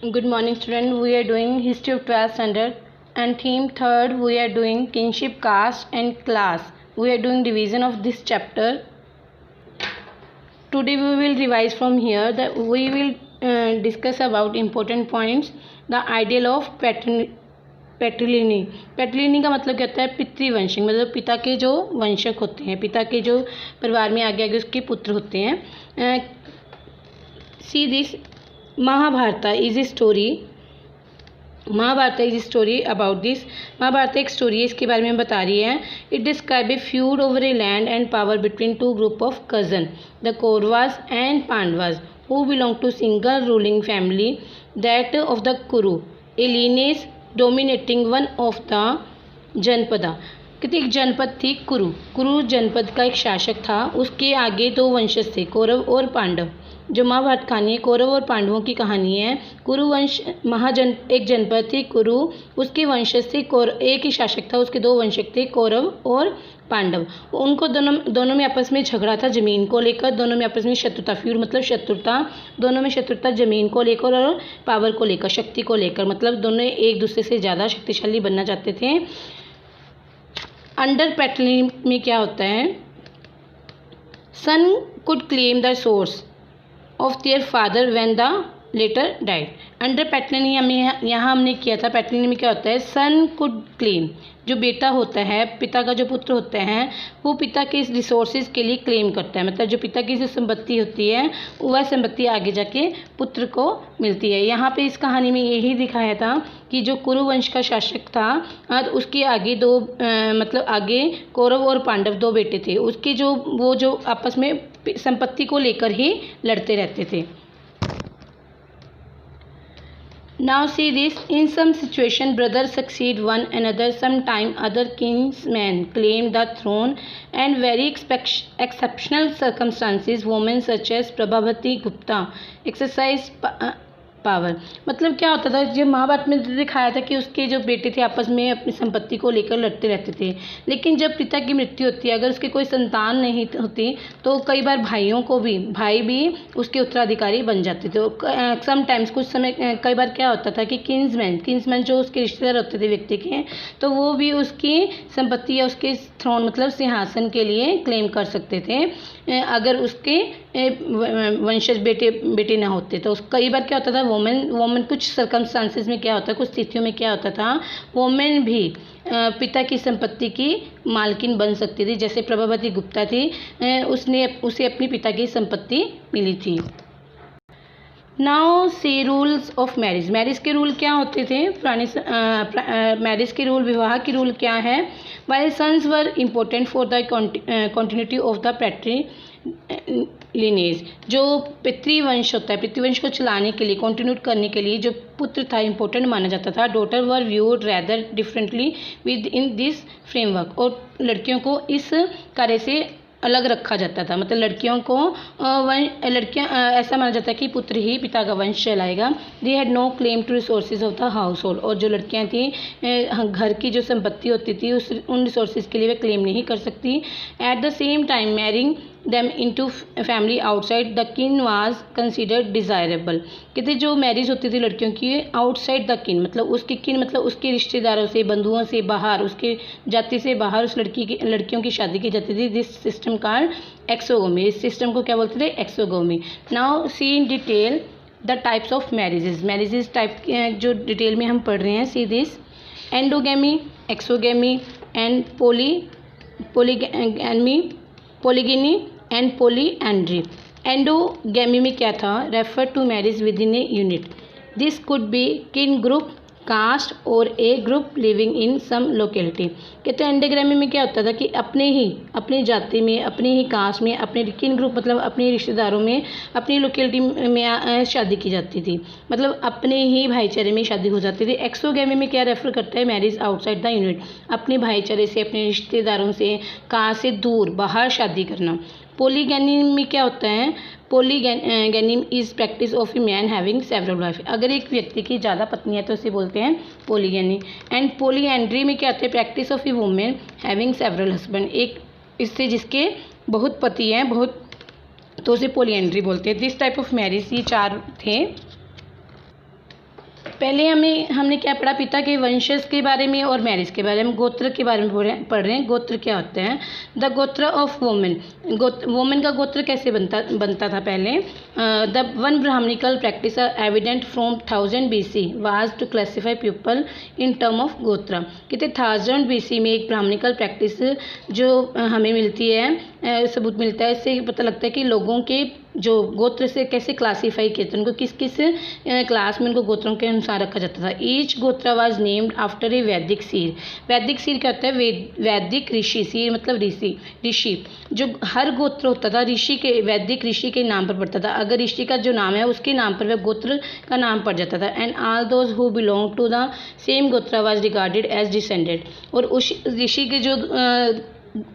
Good morning, student. We are doing history of 12th standard and theme third. We are doing kinship, caste, and class. We are doing division of this chapter. Today we will revise from here. That we will discuss about important points. The ideal of पैट्रिलिनी। पैट्रिलिनी का मतलब क्या होता है? पितृवंशिक, मतलब पिता के जो वंशक होते हैं, पिता के जो परिवार में आगे आगे उसके पुत्र होते हैं। See this Mahabharata is a story. Mahabharata is story about this. Mahabharata एक स्टोरी है, इसके बारे में बता रही है। It describe a feud over a land and power between two group of cousin, the Kauravas and Pandavas, who belong to single ruling family, that of the Kuru, a lineage dominating one of the janapada. कहते एक जनपद थी कुरु। कुरु जनपद का एक शासक था, उसके आगे दो वंशज थे, कौरव और पांडव। जो महाभारत कहानी है कौरव और पांडवों की कहानी है। कुरुवंश एक जनपद थी कुरु, उसके वंशज थे एक ही शासक था, उसके दो वंशज थे कौरव और पांडव। उनको दोनों में आपस में झगड़ा था जमीन को लेकर, दोनों में आपस में शत्रुता, फ्यूर मतलब शत्रुता, दोनों में शत्रुता जमीन को लेकर और पावर को लेकर, शक्ति को लेकर, मतलब दोनों एक दूसरे से ज़्यादा शक्तिशाली बनना चाहते थे। अंडर पैट्रिलिनी में क्या होता है? Son could claim the source of their father when the latter died. Under patriliny हमें यहाँ हमने किया था। पैट्रिलिनी में क्या होता है? सन कुड क्लेम, जो बेटा होता है, पिता का जो पुत्र होता है, वो पिता के इस रिसोर्सेज के लिए क्लेम करता है, मतलब जो पिता की जो संपत्ति होती है वह संपत्ति आगे जाके पुत्र को मिलती है। यहाँ पे इस कहानी में यही दिखाया था कि जो कुरुवंश का शासक था, उसके आगे दो मतलब आगे कौरव और पांडव दो बेटे थे, उसके जो आपस में संपत्ति को लेकर ही लड़ते रहते थे। Now see this, in some situation brothers succeed one another, sometime other kinsmen claim the throne, and very exceptional circumstances women such as Prabhavati Gupta exercise power. मतलब क्या होता था, जब महाभारत में दिखाया था कि उसके जो बेटे थे आपस में अपनी संपत्ति को लेकर लड़ते रहते थे, लेकिन जब पिता की मृत्यु होती है, अगर उसके कोई संतान नहीं होती तो कई बार भाई भी उसके उत्तराधिकारी बन जाते थे। समटाइम्स कुछ समय कई बार क्या होता था कि किन्समैन जो उसके रिश्तेदार होते थे व्यक्ति के, तो वो भी उसकी संपत्ति या उसके थ्रोन मतलब सिंहासन के लिए क्लेम कर सकते थे अगर उसके वंशज बेटे ना होते। तो कई बार क्या होता था, वोमेन कुछ सर्कमस्टांसेस में क्या होता है, कुछ स्थितियों में क्या होता था, वोमेन भी पिता की संपत्ति की मालकिन बन सकती थी। जैसे प्रभावती गुप्ता थी, उसे अपनी पिता की संपत्ति मिली थी। Now see rules of marriage. Marriage के रूल क्या होते थे? मैरिज के रूल, विवाह के रूल क्या है? While sons were important for the continuity of the patrilineage, जो पितृवंश होता है, पितृवंश को चलाने के लिए, कंटिन्यू करने के लिए जो पुत्र था इम्पोर्टेंट माना जाता था। Daughter were viewed rather differently with in this framework, और लड़कियों को इस कार्य से अलग रखा जाता था। मतलब लड़कियां ऐसा माना जाता है कि पुत्र ही पिता का वंश चलाएगा। They had no claim to resources of the household, और जो लड़कियां थी घर की जो संपत्ति होती थी उन रिसोर्सेज के लिए वे क्लेम नहीं कर सकती। At the same time marrying them into family outside the किन वाज कंसिडर्ड डिज़ायरेबल। कहते जो मैरिज होती थी लड़कियों की आउटसाइड द किन, मतलब उसके किन मतलब उसके रिश्तेदारों से, बंधुओं से बाहर, उसके जाति से बाहर उस लड़कियों की शादी की जाती थी। This system called exogamy. इस सिस्टम को क्या बोलते थे? Exogamy. Now see in detail the types of marriages type जो डिटेल में हम पढ़ रहे हैं। See this endogamy, exogamy and polygyny and polyandry. Endogamy में क्या था? Refer to marriage within a unit. This could be kin group, caste और a group living in some locality. कहते हैं एंडोगेमी में क्या होता था कि अपनी जाति में, अपनी ही कास्ट में, अपने किन ग्रुप मतलब अपने रिश्तेदारों में, अपनी लोकेलिटी में शादी की जाती थी, मतलब अपने ही भाईचारे में शादी हो जाती थी। एक्सोगेमी में क्या रेफर करता है? मैरिज आउटसाइड द यूनिट, अपने भाईचारे से, अपने रिश्तेदारों से, कास्ट से दूर बाहर शादी करना। पोलीगैनी में क्या होता है? Polygyny is practice of a man having several wife. अगर एक व्यक्ति की ज़्यादा पत्नी है तो उसे बोलते हैं पोलीगैनी। एंड पोलीएंड्री में क्या होता है? Practice of A women having several husband, एक इससे जिसके बहुत पति हैं, तो उसे पोलीएंड्री बोलते हैं। दिस टाइप ऑफ मैरिज, ये चार थे। पहले हमने क्या पढ़ा, पिता के वंशज के बारे में और मैरिज के बारे में, गोत्र के बारे में पढ़ रहे हैं। गोत्र क्या होते हैं? द गोत्र ऑफ वुमेन, वुमेन का गोत्र कैसे बनता था पहले। The one brahmanical practice evident from 1000 BC was to classify people in term of gotra. कहते 1000 BC में एक ब्राह्मणिकल प्रैक्टिस जो हमें मिलती है, सबूत मिलता है, इससे पता लगता है कि लोगों के जो गोत्र से कैसे क्लासीफाई किए थे, उनको किस किस क्लास में उनको गोत्रों के अनुसार रखा जाता था। ईच गोत्र वाज नेम्ड आफ्टर ए वैदिक सीर। वैदिक सीर क्या होता है? वैदिक ऋषि, सीर मतलब ऋषि। जो हर गोत्र होता था ऋषि के, वैदिक ऋषि के नाम पर पड़ता था। अगर ऋषि का जो नाम है उसके नाम पर वह गोत्र का नाम पड़ जाता था। And all those who belong to the same gotra was regarded as descended. और उस ऋषि के जो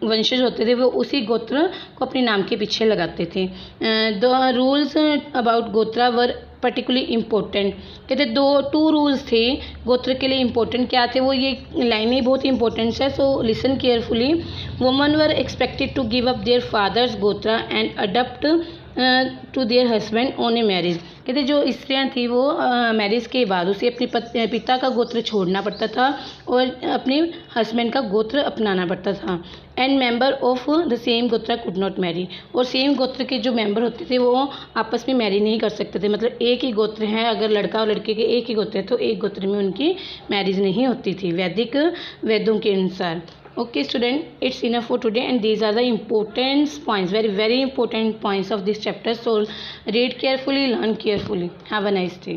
वंशज होते थे वो उसी गोत्र को अपने नाम के पीछे लगाते थे। द रूल्स अबाउट गोत्रा वर पर्टिकुलरली इम्पोर्टेंट। कहते टू रूल्स थे गोत्र के लिए इम्पोर्टेंट। क्या थे वो? ये लाइनें बहुत इंपॉर्टेंट है, so listen carefully. Woman were expected to give up their father's gotra and adapt to their husband on a marriage. कहते जो स्त्रियाँ थी वो मैरिज के बाद उसे अपने पिता का गोत्र छोड़ना पड़ता था और अपने हस्बैंड का गोत्र अपनाना पड़ता था। And member of the same गोत्र कुड नॉट मैरी। और सेम गोत्र के जो मेंबर होते थे वो आपस में मैरी नहीं कर सकते थे। मतलब एक ही गोत्र है, अगर लड़का और लड़के के एक ही गोत्र है तो एक गोत्र में उनकी मैरिज नहीं होती थी वैदिक वेदों के अनुसार। Okay student, it's enough for today, and these are the important points, very important points of this chapter. So read carefully, learn carefully. Have a nice day.